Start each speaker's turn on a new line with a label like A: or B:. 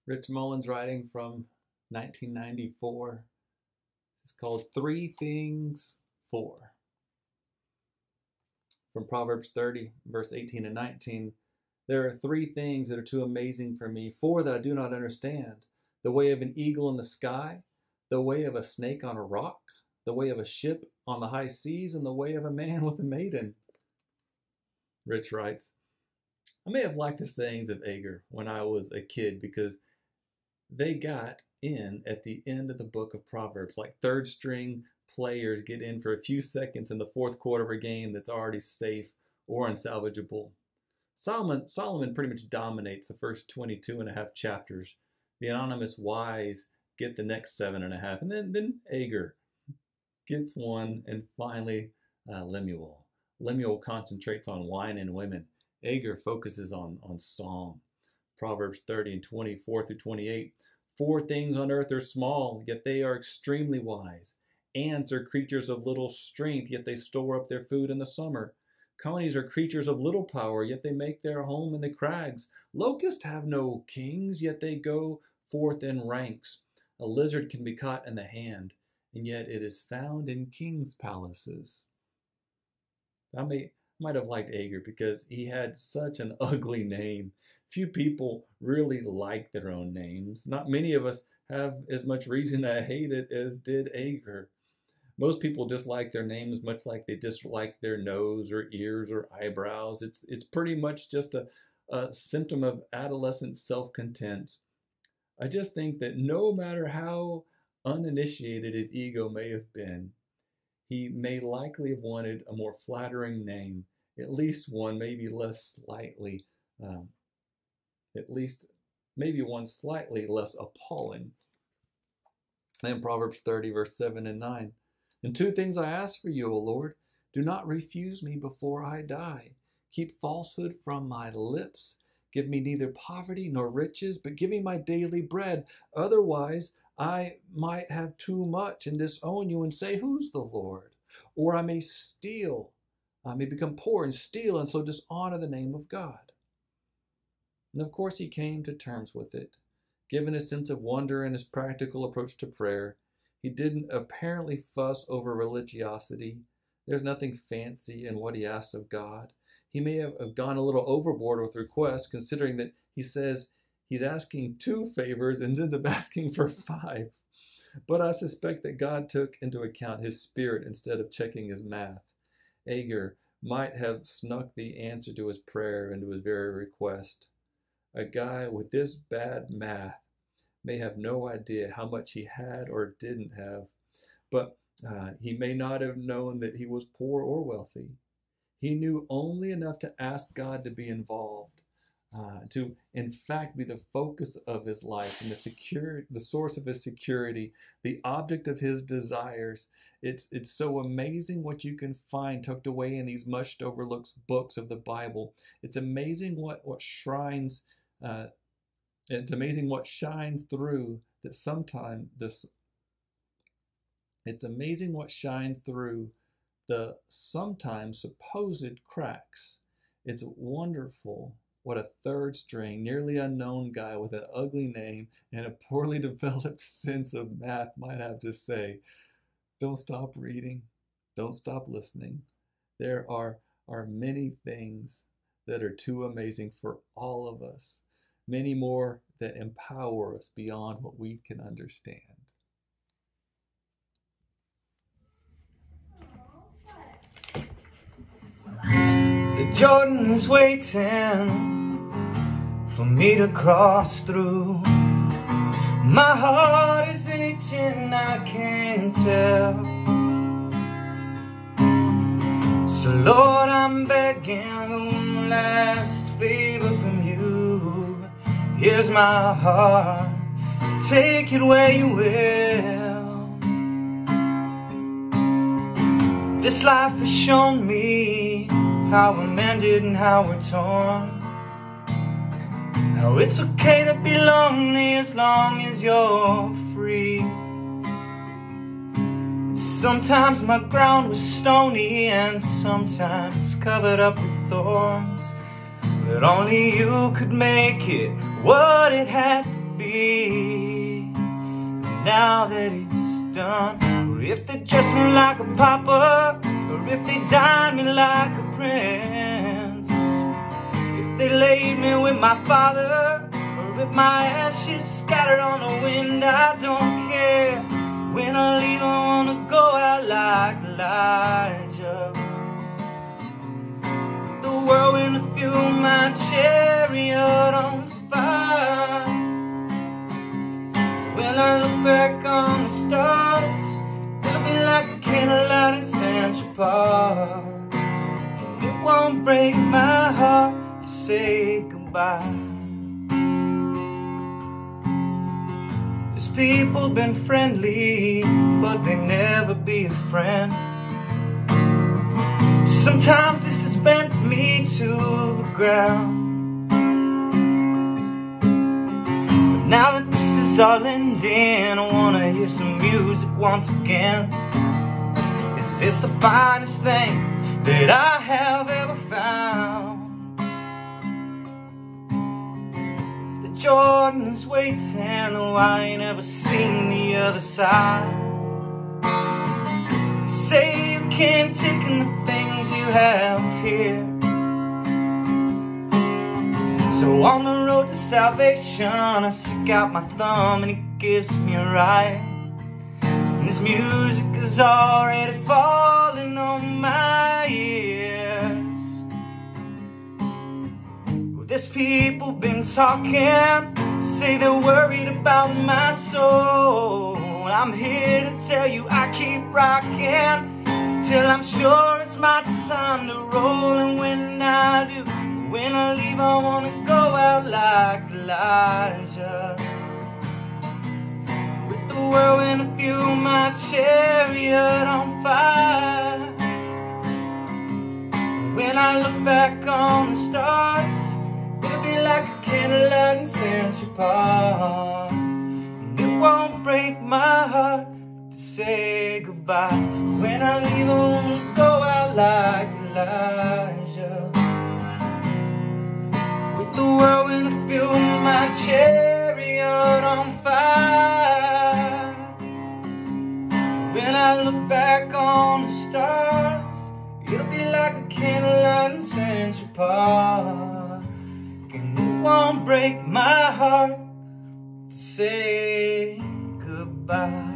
A: Rich Mullins writing from 1994. This is called 3 Things For. From Proverbs 30, verse 18 and 19. There are 3 things that are too amazing for me, 4 that I do not understand. The way of an eagle in the sky, the way of a snake on a rock, the way of a ship on the high seas, and the way of a man with a maiden. Rich writes, I may have liked the sayings of Agur when I was a kid because they got in at the end of the book of Proverbs, like third string players get in for a few seconds in the fourth quarter of a game that's already safe or unsalvageable. Solomon pretty much dominates the first 22 and a half chapters. The anonymous wise get the next 7.5, and then Agur gets one, and finally Lemuel. Lemuel concentrates on wine and women. Agur focuses on song. Proverbs 30 and 24 through 28. 4 things on earth are small, yet they are extremely wise. Ants are creatures of little strength, yet they store up their food in the summer. Conies are creatures of little power, yet they make their home in the crags. Locusts have no kings, yet they go forth in ranks. A lizard can be caught in the hand, and yet it is found in kings' palaces. I might have liked Agur because he had such an ugly name. Few people really like their own names. Not many of us have as much reason to hate it as did Agur. Most people dislike their names much like they dislike their nose or ears or eyebrows. It's pretty much just a symptom of adolescent self-content. I just think that no matter how uninitiated his ego may have been, he may likely have wanted a more flattering name, at least one maybe one slightly less appalling. And Proverbs 30, verse 7 and 9. And 2 things I ask for you, O Lord. Do not refuse me before I die. Keep falsehood from my lips. Give me neither poverty nor riches, but give me my daily bread. Otherwise, I might have too much and disown you and say, who's the Lord? Or I may steal. I may become poor and steal and so dishonor the name of God. And of course, he came to terms with it. Given his sense of wonder and his practical approach to prayer, he didn't apparently fuss over religiosity. There's nothing fancy in what he asked of God. He may have gone a little overboard with requests, considering that he says he's asking 2 favors and ends up asking for 5. But I suspect that God took into account his spirit instead of checking his math. Agur might have snuck the answer to his prayer into his very request. A guy with this bad math may have no idea how much he had or didn't have, but he may not have known that he was poor or wealthy. He knew only enough to ask God to be involved, to in fact be the focus of his life and the source of his security, the object of his desires. It's so amazing what you can find tucked away in these mushed overlooked books of the Bible. It's amazing what shines. It's amazing what shines through that sometimes this. It's amazing what shines through the sometimes supposed cracks. It's wonderful what a third string, nearly unknown guy with an ugly name and a poorly developed sense of math might have to say. Don't stop reading. Don't stop listening. There are many things that are too amazing for all of us. Many more that empower us beyond what we can understand.
B: The Jordan is waiting for me to cross through. My heart is itching, I can tell. So Lord, I'm begging for one last favor from you. Here's my heart, take it where you will. This life has shown me how we're mended and how we're torn. How it's okay to be lonely as long as you're free. Sometimes my ground was stony and sometimes covered up with thorns, but only you could make it what it had to be. Now that it's done, or if they dress me like a pauper, or if they dine me like a prince, if they laid me with my father, or if my ashes scattered on the wind, I don't care. When I leave, I wanna go out like Elijah. The whirlwind to fuel my chariot on fire. When I look back on the stars, it'll be like a candlelight in Central Park. And it won't break my heart to say goodbye. There's people been friendly, but they never be a friend. Sometimes this has bent me to the ground. But now that this is all ending, I wanna hear some music once again. Is this the finest thing that I have ever found? The Jordan is waiting, though I ain't ever seen the other side. Say you can't take in the things you have here. So on the road to salvation, I stick out my thumb and it gives me a ride. And this music is already falling on my ears. Well, there's people been talking, say they're worried about my soul. I'm here to tell you I keep rocking till I'm sure it's my time to roll. And when I do, when I leave, I wanna go out like Elijah. With the whirlwind to fuel my chariot on fire. When I look back on the stars, it'll be like a candlelight in Central Park. It won't break my heart to say goodbye. When I leave, I wanna go out like Elijah. With the whirlwind to fuel my chariot on fire. When I look back on the stars, it'll be like a candlelight in Central Park. And it won't break my heart to say goodbye.